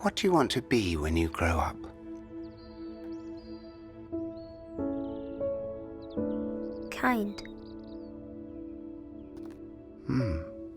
What do you want to be when you grow up? Kind.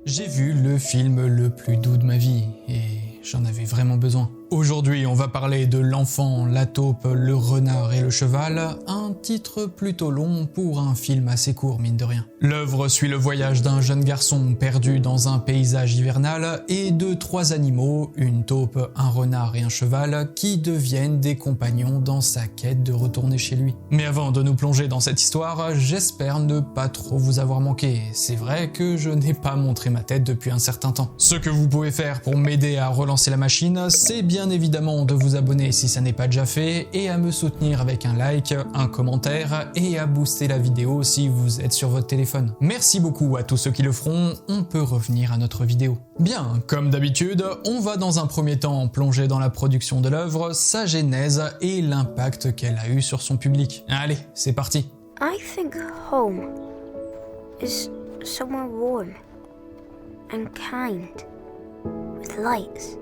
J'ai vu le film le plus doux de ma vie et j'en avais vraiment besoin. Aujourd'hui, on va parler de L'Enfant, la taupe, le renard et le cheval, un titre plutôt long pour un film assez court mine de rien. L'œuvre suit le voyage d'un jeune garçon perdu dans un paysage hivernal et de 3 animaux, une taupe, un renard et un cheval, qui deviennent des compagnons dans sa quête de retourner chez lui. Mais avant de nous plonger dans cette histoire, j'espère ne pas trop vous avoir manqué. C'est vrai que je n'ai pas montré ma tête depuis un certain temps. Ce que vous pouvez faire pour m'aider à relancer la machine, c'est bien évidemment de vous abonner si ça n'est pas déjà fait et à me soutenir avec un like, un commentaire et à booster la vidéo si vous êtes sur votre téléphone. Merci beaucoup à tous ceux qui le feront, on peut revenir à notre vidéo. Bien, comme d'habitude, on va dans un premier temps plonger dans la production de l'œuvre, sa genèse et l'impact qu'elle a eu sur son public. Allez, c'est parti. I think home is somewhere warm and kind with lights.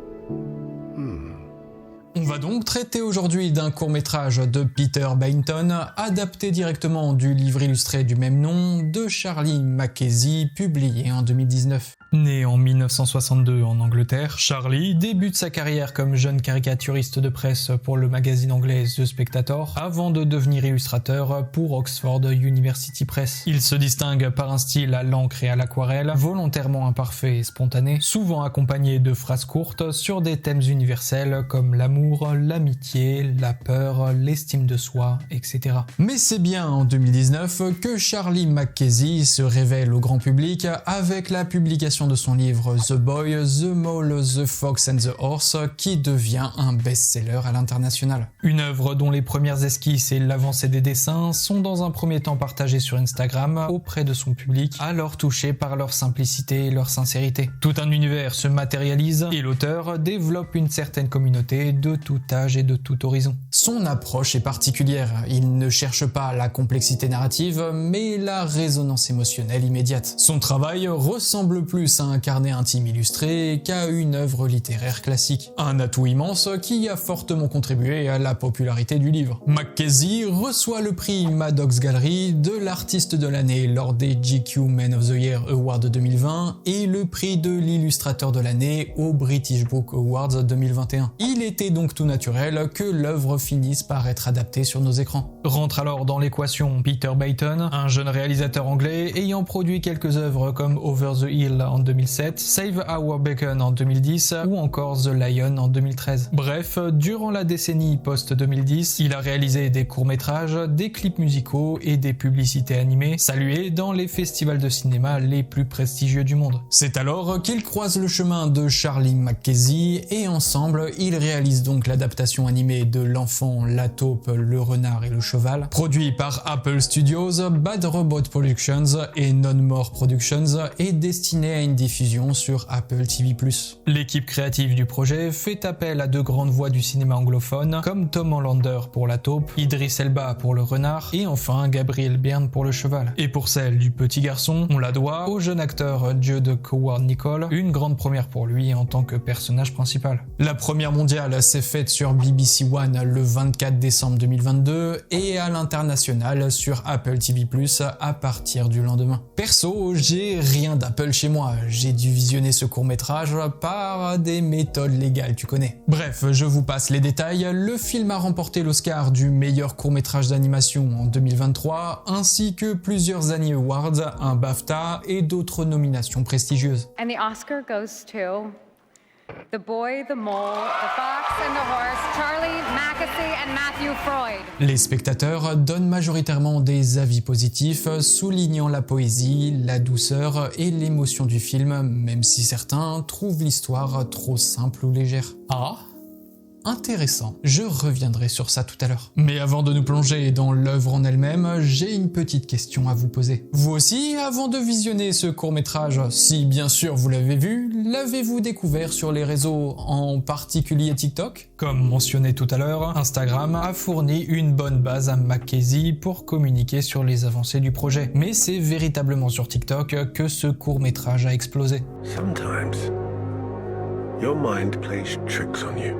On va donc traiter aujourd'hui d'un court-métrage de Peter Baynton, adapté directement du livre illustré du même nom de Charlie Mackesy, publié en 2019. Né en 1962 en Angleterre, Charlie débute sa carrière comme jeune caricaturiste de presse pour le magazine anglais The Spectator, avant de devenir illustrateur pour Oxford University Press. Il se distingue par un style à l'encre et à l'aquarelle, volontairement imparfait et spontané, souvent accompagné de phrases courtes sur des thèmes universels comme l'amour, l'amitié, la peur, l'estime de soi, etc. Mais c'est bien en 2019 que Charlie Mackesy se révèle au grand public avec la publication de son livre The Boy, The Mole, The Fox and the Horse, qui devient un best-seller à l'international. Une œuvre dont les premières esquisses et l'avancée des dessins sont dans un premier temps partagées sur Instagram auprès de son public, alors touché par leur simplicité et leur sincérité. Tout un univers se matérialise et l'auteur développe une certaine communauté de tout âge et de tout horizon. Son approche est particulière, il ne cherche pas la complexité narrative, mais la résonance émotionnelle immédiate. Son travail ressemble plus à un carnet intime illustré qu'à une œuvre littéraire classique. Un atout immense qui a fortement contribué à la popularité du livre. Mackesy reçoit le prix Maddox Gallery de l'artiste de l'année lors des GQ Man of the Year Awards 2020 et le prix de l'illustrateur de l'année au British Book Awards 2021. Il était donc tout naturel que l'œuvre finisse par être adaptée sur nos écrans. Rentre alors dans l'équation Peter Baynton, un jeune réalisateur anglais ayant produit quelques œuvres comme Over the Hill en 2007, Save Our Bacon en 2010 ou encore The Lion en 2013. Bref, durant la décennie post-2010, il a réalisé des courts-métrages, des clips musicaux et des publicités animées, salués dans les festivals de cinéma les plus prestigieux du monde. C'est alors qu'il croise le chemin de Charlie Mackesy et ensemble, ils réalisent donc l'adaptation animée de L'Enfant, la taupe, le renard et le cheval, produit par Apple Studios, Bad Robot Productions et Non More Productions et destiné à une diffusion sur Apple TV+. L'équipe créative du projet fait appel à de grandes voix du cinéma anglophone comme Tom Hollander pour la taupe, Idris Elba pour le renard et enfin Gabriel Byrne pour le cheval. Et pour celle du petit garçon, on la doit au jeune acteur Jude Coward-Nicole, une grande première pour lui en tant que personnage principal. La première mondiale s'est faite sur BBC One le 24 décembre 2022 et à l'international sur Apple TV+, à partir du lendemain. Perso, j'ai rien d'Apple chez moi, j'ai dû visionner ce court-métrage par des méthodes légales, tu connais. Bref, je vous passe les détails, le film a remporté l'Oscar du meilleur court-métrage d'animation en 2023, ainsi que plusieurs Annie Awards, un BAFTA et d'autres nominations prestigieuses. And the Oscar goes to The Boy, the Mole, the Fox and the Horse, Charlie Mackesy and Matthew Freud. Les spectateurs donnent majoritairement des avis positifs, soulignant la poésie, la douceur et l'émotion du film, même si certains trouvent l'histoire trop simple ou légère. Ah, intéressant. Je reviendrai sur ça tout à l'heure. Mais avant de nous plonger dans l'œuvre en elle-même, j'ai une petite question à vous poser. Vous aussi, avant de visionner ce court-métrage, si bien sûr vous l'avez vu, l'avez-vous découvert sur les réseaux, en particulier TikTok? Comme mentionné tout à l'heure, Instagram a fourni une bonne base à Mackesy pour communiquer sur les avancées du projet. Mais c'est véritablement sur TikTok que ce court-métrage a explosé. Sometimes, your mind plays tricks on you.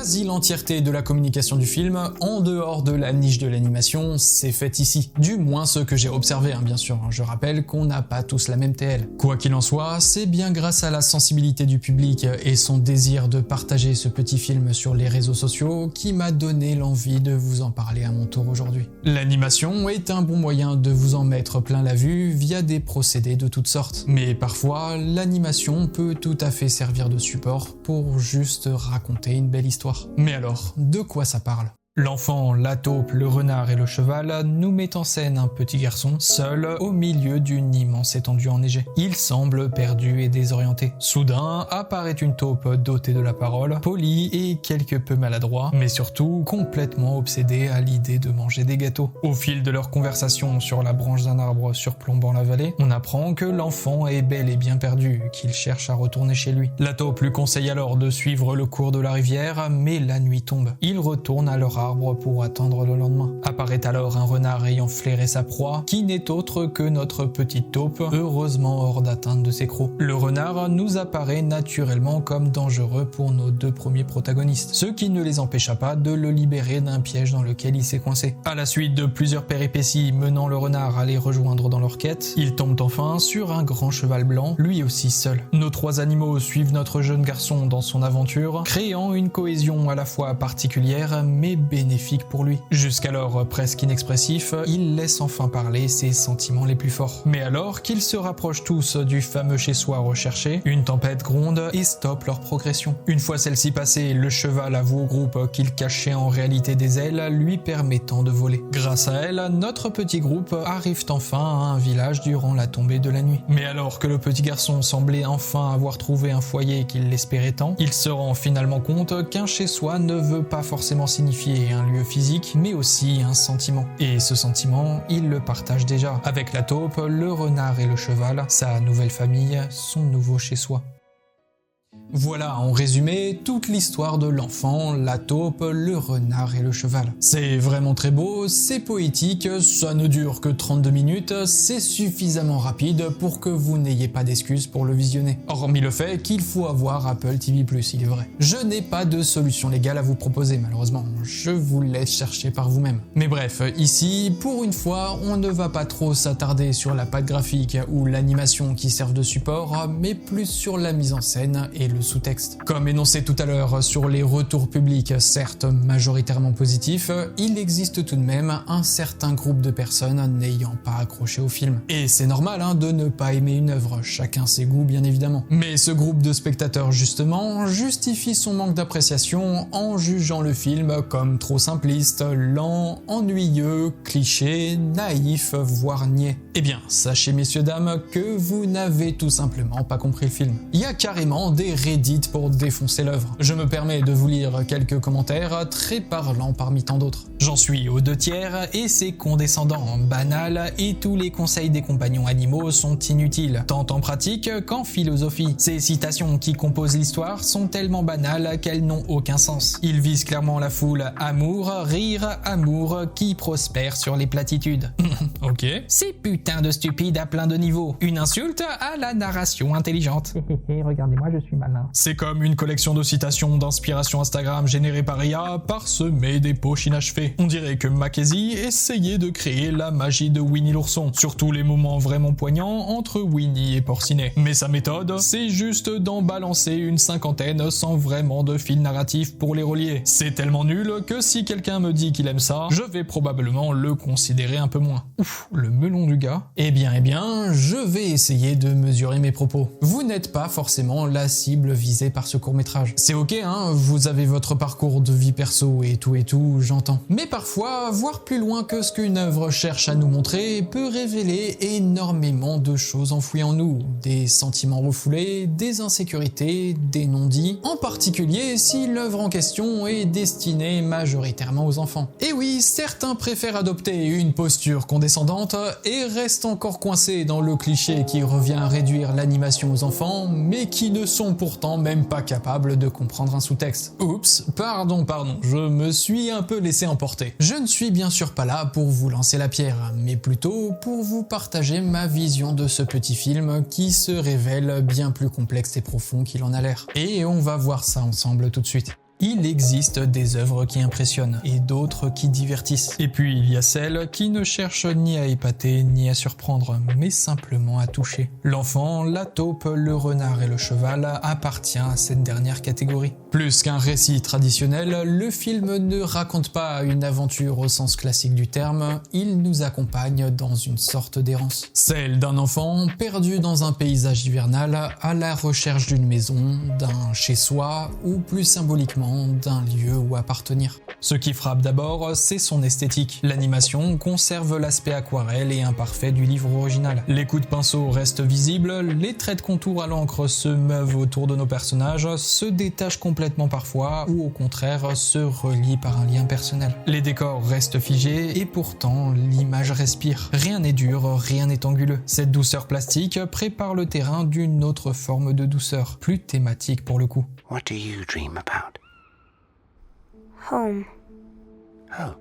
quasi l'entièreté de la communication du film, en dehors de la niche de l'animation, c'est fait ici. Du moins ce que j'ai observé, bien sûr. Je rappelle qu'on n'a pas tous la même TL. Quoi qu'il en soit, c'est bien grâce à la sensibilité du public et son désir de partager ce petit film sur les réseaux sociaux qui m'a donné l'envie de vous en parler à mon tour aujourd'hui. L'animation est un bon moyen de vous en mettre plein la vue via des procédés de toutes sortes. Mais parfois, l'animation peut tout à fait servir de support pour juste raconter une belle histoire. Mais alors, de quoi ça parle ? L'enfant, la taupe, le renard et le cheval nous met en scène un petit garçon seul au milieu d'une immense étendue enneigée. Il semble perdu et désorienté. Soudain apparaît une taupe dotée de la parole, polie et quelque peu maladroit, mais surtout complètement obsédé à l'idée de manger des gâteaux. Au fil de leur conversation sur la branche d'un arbre surplombant la vallée, on apprend que l'enfant est bel et bien perdu, qu'il cherche à retourner chez lui. La taupe lui conseille alors de suivre le cours de la rivière, mais la nuit tombe. Il retourne à leur arbre pour attendre le lendemain. Apparaît alors un renard ayant flairé sa proie, qui n'est autre que notre petite taupe, heureusement hors d'atteinte de ses crocs. Le renard nous apparaît naturellement comme dangereux pour nos deux premiers protagonistes, ce qui ne les empêcha pas de le libérer d'un piège dans lequel il s'est coincé. À la suite de plusieurs péripéties menant le renard à les rejoindre dans leur quête, ils tombent enfin sur un grand cheval blanc, lui aussi seul. Nos trois animaux suivent notre jeune garçon dans son aventure, créant une cohésion à la fois particulière mais bénéfique pour lui. Jusqu'alors presque inexpressif, il laisse enfin parler ses sentiments les plus forts. Mais alors qu'ils se rapprochent tous du fameux chez-soi recherché, une tempête gronde et stoppe leur progression. Une fois celle-ci passée, le cheval avoue au groupe qu'il cachait en réalité des ailes lui permettant de voler. Grâce à elle, notre petit groupe arrive enfin à un village durant la tombée de la nuit. Mais alors que le petit garçon semblait enfin avoir trouvé un foyer qu'il l'espérait tant, il se rend finalement compte qu'un chez-soi ne veut pas forcément signifier un lieu physique, mais aussi un sentiment. Et ce sentiment, il le partage déjà avec la taupe, le renard et le cheval, sa nouvelle famille, son nouveau chez-soi. Voilà en résumé toute l'histoire de l'enfant, la taupe, le renard et le cheval. C'est vraiment très beau, c'est poétique, ça ne dure que 32 minutes, c'est suffisamment rapide pour que vous n'ayez pas d'excuses pour le visionner. Hormis le fait qu'il faut avoir Apple TV+, il est vrai. Je n'ai pas de solution légale à vous proposer malheureusement, je vous laisse chercher par vous-même. Mais bref, ici, pour une fois, on ne va pas trop s'attarder sur la patte graphique ou l'animation qui servent de support, mais plus sur la mise en scène et le sous-texte. Comme énoncé tout à l'heure sur les retours publics, certes majoritairement positifs, il existe tout de même un certain groupe de personnes n'ayant pas accroché au film. Et c'est normal de ne pas aimer une œuvre, chacun ses goûts bien évidemment. Mais ce groupe de spectateurs justement justifie son manque d'appréciation en jugeant le film comme trop simpliste, lent, ennuyeux, cliché, naïf, voire niais. Eh bien, sachez messieurs dames que vous n'avez tout simplement pas compris le film. Il y a carrément des Reddit pour défoncer l'œuvre. Je me permets de vous lire quelques commentaires très parlants parmi tant d'autres. J'en suis aux 2/3 et c'est condescendant, banal et tous les conseils des compagnons animaux sont inutiles, tant en pratique qu'en philosophie. Ces citations qui composent l'histoire sont tellement banales qu'elles n'ont aucun sens. Ils visent clairement la foule amour, rire, amour qui prospère sur les platitudes. Ok. C'est putain de stupide à plein de niveaux. Une insulte à la narration intelligente. Regardez-moi, je suis malin. C'est comme une collection de citations d'inspiration Instagram générée par IA parsemée des poches inachevées. On dirait que Mackenzie essayait de créer la magie de Winnie l'ourson, surtout les moments vraiment poignants entre Winnie et Porcinet. Mais sa méthode, c'est juste d'en balancer une cinquantaine sans vraiment de fil narratif pour les relier. C'est tellement nul que si quelqu'un me dit qu'il aime ça, je vais probablement le considérer un peu moins. Ouf, le melon du gars. Eh bien, je vais essayer de mesurer mes propos. Vous n'êtes pas forcément la cible visée par ce court-métrage. C'est ok, vous avez votre parcours de vie perso et tout, j'entends. Mais parfois, voir plus loin que ce qu'une œuvre cherche à nous montrer peut révéler énormément de choses enfouies en nous. Des sentiments refoulés, des insécurités, des non-dits, en particulier si l'œuvre en question est destinée majoritairement aux enfants. Et oui, certains préfèrent adopter une posture condescendante et restent encore coincés dans le cliché qui revient à réduire l'animation aux enfants, mais qui ne sont pourtant même pas capables de comprendre un sous-texte. Oups, pardon, je me suis un peu laissé emporter. Je ne suis bien sûr pas là pour vous lancer la pierre, mais plutôt pour vous partager ma vision de ce petit film qui se révèle bien plus complexe et profond qu'il en a l'air. Et on va voir ça ensemble tout de suite. Il existe des œuvres qui impressionnent et d'autres qui divertissent. Et puis il y a celles qui ne cherchent ni à épater ni à surprendre, mais simplement à toucher. L'enfant, la taupe, le renard et le cheval appartient à cette dernière catégorie. Plus qu'un récit traditionnel, le film ne raconte pas une aventure au sens classique du terme, il nous accompagne dans une sorte d'errance. Celle d'un enfant perdu dans un paysage hivernal à la recherche d'une maison, d'un chez-soi ou plus symboliquement d'un lieu où appartenir. Ce qui frappe d'abord, c'est son esthétique. L'animation conserve l'aspect aquarelle et imparfait du livre original. Les coups de pinceau restent visibles, les traits de contour à l'encre se meuvent autour de nos personnages, se détachent complètement parfois ou au contraire se relient par un lien personnel. Les décors restent figés et pourtant l'image respire. Rien n'est dur, rien n'est anguleux. Cette douceur plastique prépare le terrain d'une autre forme de douceur, plus thématique pour le coup. What do you dream about? Home. Oh.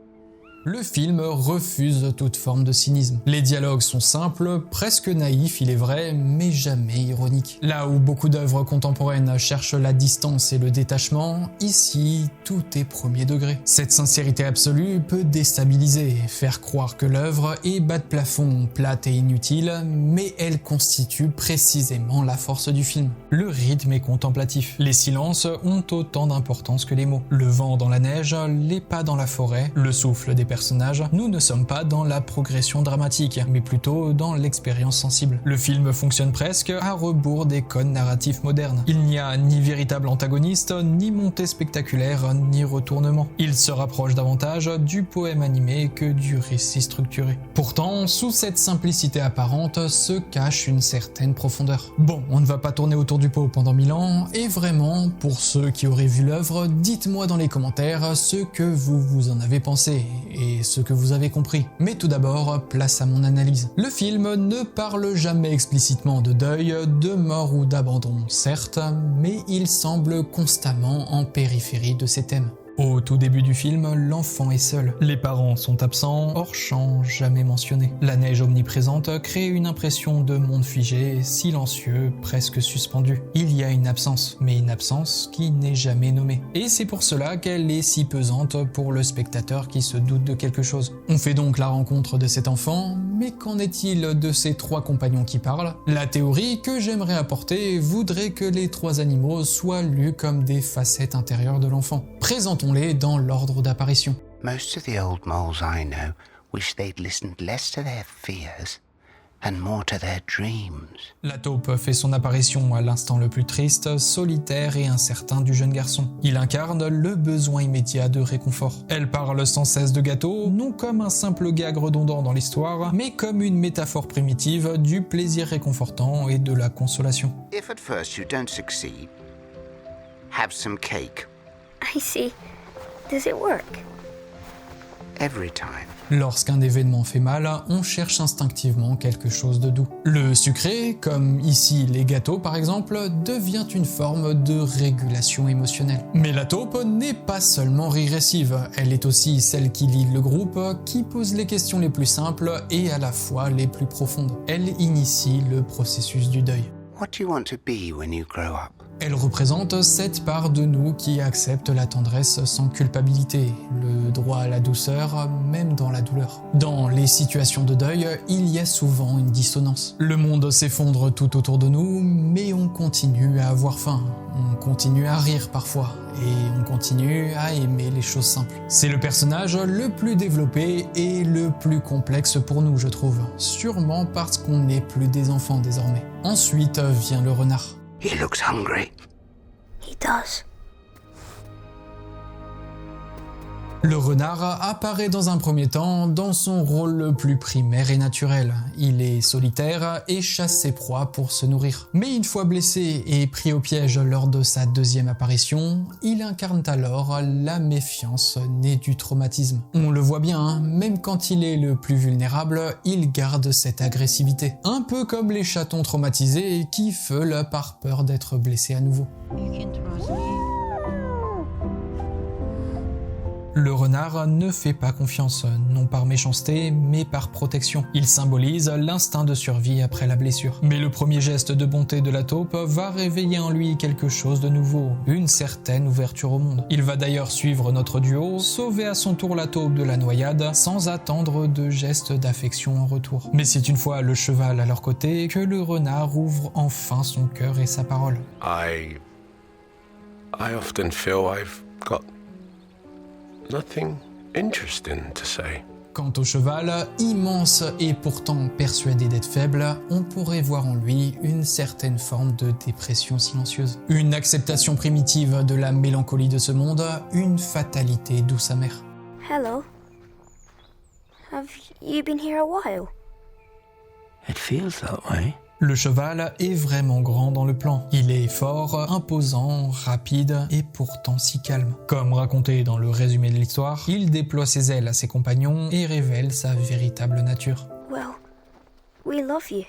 Le film refuse toute forme de cynisme. Les dialogues sont simples, presque naïfs il est vrai, mais jamais ironiques. Là où beaucoup d'œuvres contemporaines cherchent la distance et le détachement, ici, tout est premier degré. Cette sincérité absolue peut déstabiliser, faire croire que l'œuvre est bas de plafond, plate et inutile, mais elle constitue précisément la force du film. Le rythme est contemplatif. Les silences ont autant d'importance que les mots. Le vent dans la neige, les pas dans la forêt, le souffle des personnages, nous ne sommes pas dans la progression dramatique, mais plutôt dans l'expérience sensible. Le film fonctionne presque à rebours des codes narratifs modernes. Il n'y a ni véritable antagoniste, ni montée spectaculaire, ni retournement. Il se rapproche davantage du poème animé que du récit structuré. Pourtant, sous cette simplicité apparente se cache une certaine profondeur. Bon, on ne va pas tourner autour du pot pendant 1000 ans, et vraiment, pour ceux qui auraient vu l'œuvre, dites-moi dans les commentaires ce que vous en avez pensé, et ce que vous avez compris. Mais tout d'abord, place à mon analyse. Le film ne parle jamais explicitement de deuil, de mort ou d'abandon, certes, mais il semble constamment en périphérie de ces thèmes. Au tout début du film, l'enfant est seul. Les parents sont absents, hors champ, jamais mentionnés. La neige omniprésente crée une impression de monde figé, silencieux, presque suspendu. Il y a une absence, mais une absence qui n'est jamais nommée. Et c'est pour cela qu'elle est si pesante pour le spectateur qui se doute de quelque chose. On fait donc la rencontre de cet enfant, mais qu'en est-il de ces trois compagnons qui parlent? La théorie que j'aimerais apporter voudrait que les trois animaux soient lus comme des facettes intérieures de l'enfant. Présentons-les dans l'ordre d'apparition. Most of the old moles I know wish they'd listened less to their fears and more to their dreams. La taupe fait son apparition à l'instant le plus triste, solitaire et incertain du jeune garçon. Il incarne le besoin immédiat de réconfort. Elle parle sans cesse de gâteau, non comme un simple gag redondant dans l'histoire, mais comme une métaphore primitive du plaisir réconfortant et de la consolation. If at first you don't succeed, have some cake. I see. Does it work? Every time. Lorsqu'un événement fait mal, on cherche instinctivement quelque chose de doux. Le sucré, comme ici les gâteaux par exemple, devient une forme de régulation émotionnelle. Mais la taupe n'est pas seulement régressive, elle est aussi celle qui lie le groupe, qui pose les questions les plus simples et à la fois les plus profondes. Elle initie le processus du deuil. What do you want to be when you grow up? Elle représente cette part de nous qui accepte la tendresse sans culpabilité, le droit à la douceur, même dans la douleur. Dans les situations de deuil, il y a souvent une dissonance. Le monde s'effondre tout autour de nous, mais on continue à avoir faim, on continue à rire parfois, et on continue à aimer les choses simples. C'est le personnage le plus développé et le plus complexe pour nous, je trouve. Sûrement parce qu'on n'est plus des enfants désormais. Ensuite vient le renard. He looks hungry. He does. Le renard apparaît dans un premier temps dans son rôle le plus primaire et naturel. Il est solitaire et chasse ses proies pour se nourrir. Mais une fois blessé et pris au piège lors de sa deuxième apparition, il incarne alors la méfiance née du traumatisme. On le voit bien, même quand il est le plus vulnérable, il garde cette agressivité. Un peu comme les chatons traumatisés qui feulent par peur d'être blessés à nouveau. Le renard ne fait pas confiance, non par méchanceté, mais par protection. Il symbolise l'instinct de survie après la blessure. Mais le premier geste de bonté de la taupe va réveiller en lui quelque chose de nouveau, une certaine ouverture au monde. Il va d'ailleurs suivre notre duo, sauver à son tour la taupe de la noyade, sans attendre de gestes d'affection en retour. Mais c'est une fois le cheval à leur côté que le renard ouvre enfin son cœur et sa parole. I often feel I've got nothing interesting to say. Quant au cheval, immense et pourtant persuadé d'être faible, on pourrait voir en lui une certaine forme de dépression silencieuse. Une acceptation primitive de la mélancolie de ce monde, une fatalité douce amère. Hello. Have you been here a while? It feels that way. Le cheval est vraiment grand dans le plan. Il est fort, imposant, rapide et pourtant si calme. Comme raconté dans le résumé de l'histoire, il déploie ses ailes à ses compagnons et révèle sa véritable nature. Well, we love you.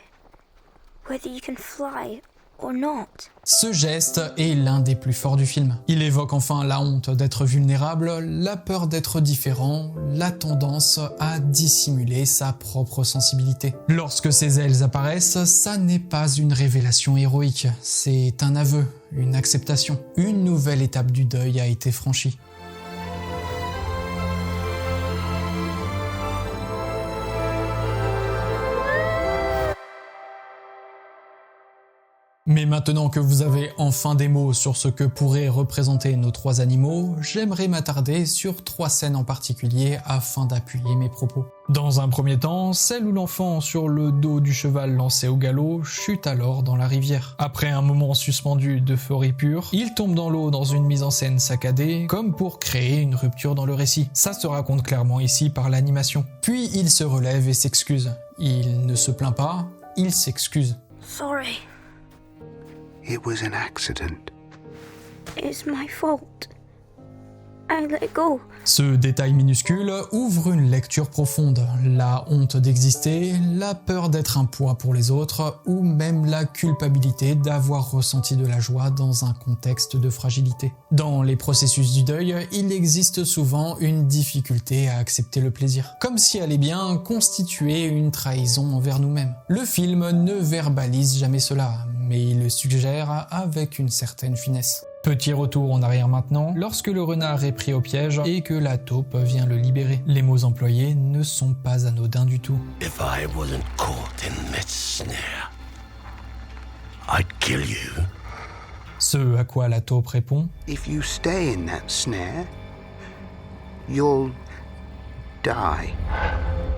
Whether you can fly or not. Ce geste est l'un des plus forts du film. Il évoque enfin la honte d'être vulnérable, la peur d'être différent, la tendance à dissimuler sa propre sensibilité. Lorsque ses ailes apparaissent, ça n'est pas une révélation héroïque, c'est un aveu, une acceptation. Une nouvelle étape du deuil a été franchie. Mais maintenant que vous avez enfin des mots sur ce que pourraient représenter nos trois animaux, j'aimerais m'attarder sur trois scènes en particulier afin d'appuyer mes propos. Dans un premier temps, celle où l'enfant sur le dos du cheval lancé au galop chute alors dans la rivière. Après un moment suspendu d'euphorie pure, il tombe dans l'eau dans une mise en scène saccadée, comme pour créer une rupture dans le récit. Ça se raconte clairement ici par l'animation. Puis il se relève et s'excuse. Il ne se plaint pas, il s'excuse. Sorry. It was an accident. It's my fault. I let go. Ce détail minuscule ouvre une lecture profonde, la honte d'exister, la peur d'être un poids pour les autres, ou même la culpabilité d'avoir ressenti de la joie dans un contexte de fragilité. Dans les processus du deuil, il existe souvent une difficulté à accepter le plaisir, comme si elle est bien constituée une trahison envers nous-mêmes. Le film ne verbalise jamais cela, mais il le suggère avec une certaine finesse. Petit retour en arrière maintenant, lorsque le renard est pris au piège et que la taupe vient le libérer. Les mots employés ne sont pas anodins du tout. If I wasn't caught in this snare, I'd kill you. Ce à quoi la taupe répond « If you stay in that snare, you'll die.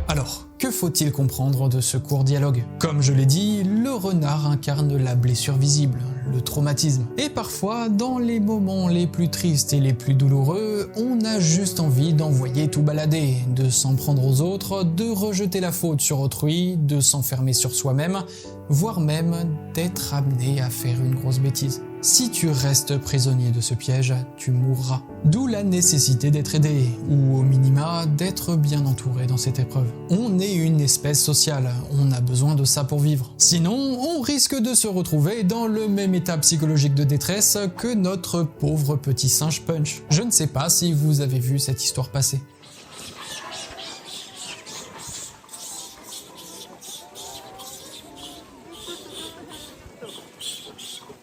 Alors, que faut-il comprendre de ce court dialogue? Comme je l'ai dit, le renard incarne la blessure visible, le traumatisme. Et parfois, dans les moments les plus tristes et les plus douloureux, on a juste envie d'envoyer tout balader, de s'en prendre aux autres, de rejeter la faute sur autrui, de s'enfermer sur soi-même, voire même d'être amené à faire une grosse bêtise. Si tu restes prisonnier de ce piège, tu mourras. D'où la nécessité d'être aidé, ou au minima d'être bien entouré dans cette épreuve. On est une espèce sociale, on a besoin de ça pour vivre. Sinon, on risque de se retrouver dans le même état psychologique de détresse que notre pauvre petit singe Punch. Je ne sais pas si vous avez vu cette histoire passer.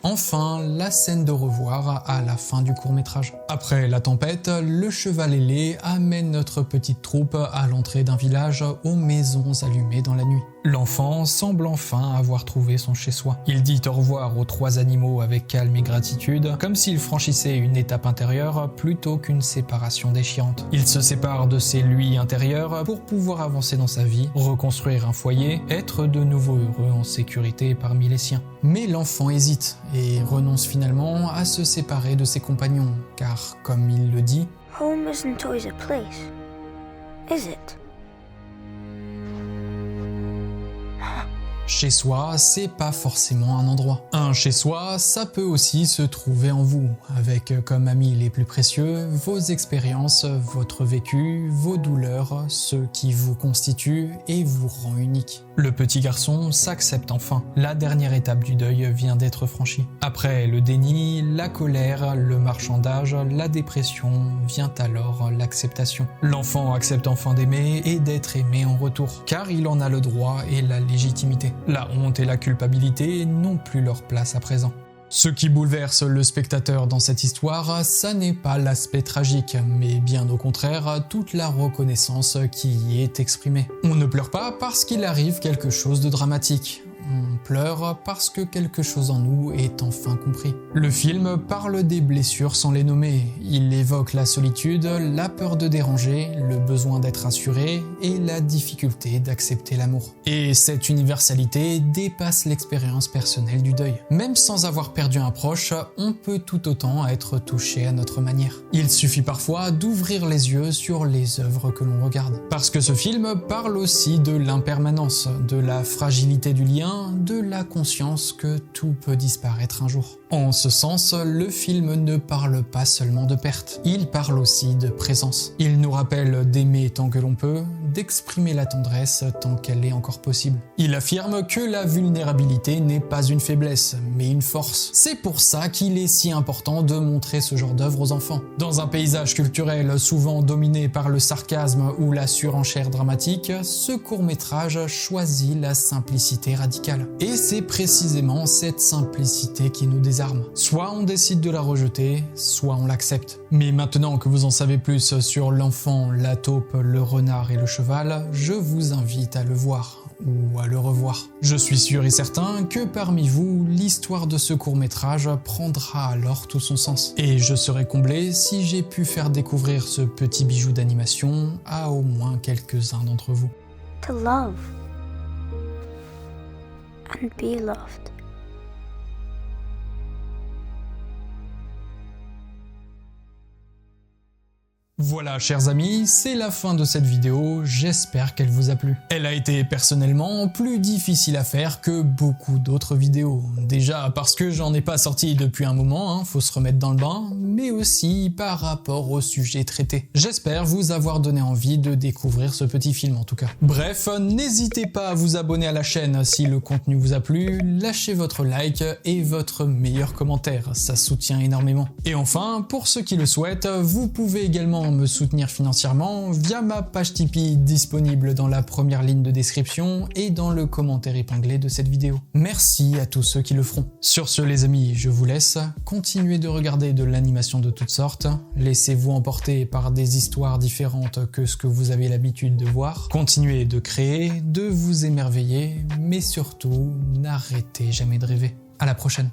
Enfin, la scène de revoir à la fin du court-métrage. Après la tempête, le cheval ailé amène notre petite troupe à l'entrée d'un village aux maisons allumées dans la nuit. L'enfant semble enfin avoir trouvé son chez-soi. Il dit au revoir aux trois animaux avec calme et gratitude, comme s'il franchissait une étape intérieure plutôt qu'une séparation déchirante. Il se sépare de ses lui intérieurs pour pouvoir avancer dans sa vie, reconstruire un foyer, être de nouveau heureux en sécurité parmi les siens. Mais l'enfant hésite et renonce finalement à se séparer de ses compagnons, car comme il le dit, « Home isn't always a place, is it? » Chez soi, c'est pas forcément un endroit. Un chez soi, ça peut aussi se trouver en vous, avec comme amis les plus précieux, vos expériences, votre vécu, vos douleurs, ce qui vous constitue et vous rend unique. Le petit garçon s'accepte enfin. La dernière étape du deuil vient d'être franchie. Après le déni, la colère, le marchandage, la dépression, vient alors l'acceptation. L'enfant accepte enfin d'aimer et d'être aimé en retour, car il en a le droit et la légitimité. La honte et la culpabilité n'ont plus leur place à présent. Ce qui bouleverse le spectateur dans cette histoire, ça n'est pas l'aspect tragique, mais bien au contraire, toute la reconnaissance qui y est exprimée. On ne pleure pas parce qu'il arrive quelque chose de dramatique. On pleure parce que quelque chose en nous est enfin compris. Le film parle des blessures sans les nommer. Il évoque la solitude, la peur de déranger, le besoin d'être assuré et la difficulté d'accepter l'amour. Et cette universalité dépasse l'expérience personnelle du deuil. Même sans avoir perdu un proche, on peut tout autant être touché à notre manière. Il suffit parfois d'ouvrir les yeux sur les œuvres que l'on regarde. Parce que ce film parle aussi de l'impermanence, de la fragilité du lien, de la conscience que tout peut disparaître un jour. En ce sens, le film ne parle pas seulement de perte, il parle aussi de présence. Il nous rappelle d'aimer tant que l'on peut, d'exprimer la tendresse tant qu'elle est encore possible. Il affirme que la vulnérabilité n'est pas une faiblesse, mais une force. C'est pour ça qu'il est si important de montrer ce genre d'œuvre aux enfants. Dans un paysage culturel souvent dominé par le sarcasme ou la surenchère dramatique, ce court-métrage choisit la simplicité radicale. Et c'est précisément cette simplicité qui nous désarme. Soit on décide de la rejeter, soit on l'accepte. Mais maintenant que vous en savez plus sur l'enfant, la taupe, le renard et le cheval, je vous invite à le voir ou à le revoir. Je suis sûr et certain que parmi vous, l'histoire de ce court-métrage prendra alors tout son sens. Et je serai comblé si j'ai pu faire découvrir ce petit bijou d'animation à au moins quelques-uns d'entre vous. To love and be loved. Voilà, chers amis, c'est la fin de cette vidéo, j'espère qu'elle vous a plu. Elle a été personnellement plus difficile à faire que beaucoup d'autres vidéos. Déjà parce que j'en ai pas sorti depuis un moment, faut se remettre dans le bain, mais aussi par rapport au sujet traité. J'espère vous avoir donné envie de découvrir ce petit film en tout cas. Bref, n'hésitez pas à vous abonner à la chaîne si le contenu vous a plu, lâchez votre like et votre meilleur commentaire, ça soutient énormément. Et enfin, pour ceux qui le souhaitent, vous pouvez également me soutenir financièrement via ma page Tipeee disponible dans la première ligne de description et dans le commentaire épinglé de cette vidéo. Merci à tous ceux qui le feront. Sur ce les amis, je vous laisse, continuez de regarder de l'animation de toutes sortes, laissez-vous emporter par des histoires différentes que ce que vous avez l'habitude de voir, continuez de créer, de vous émerveiller, mais surtout, n'arrêtez jamais de rêver. À la prochaine.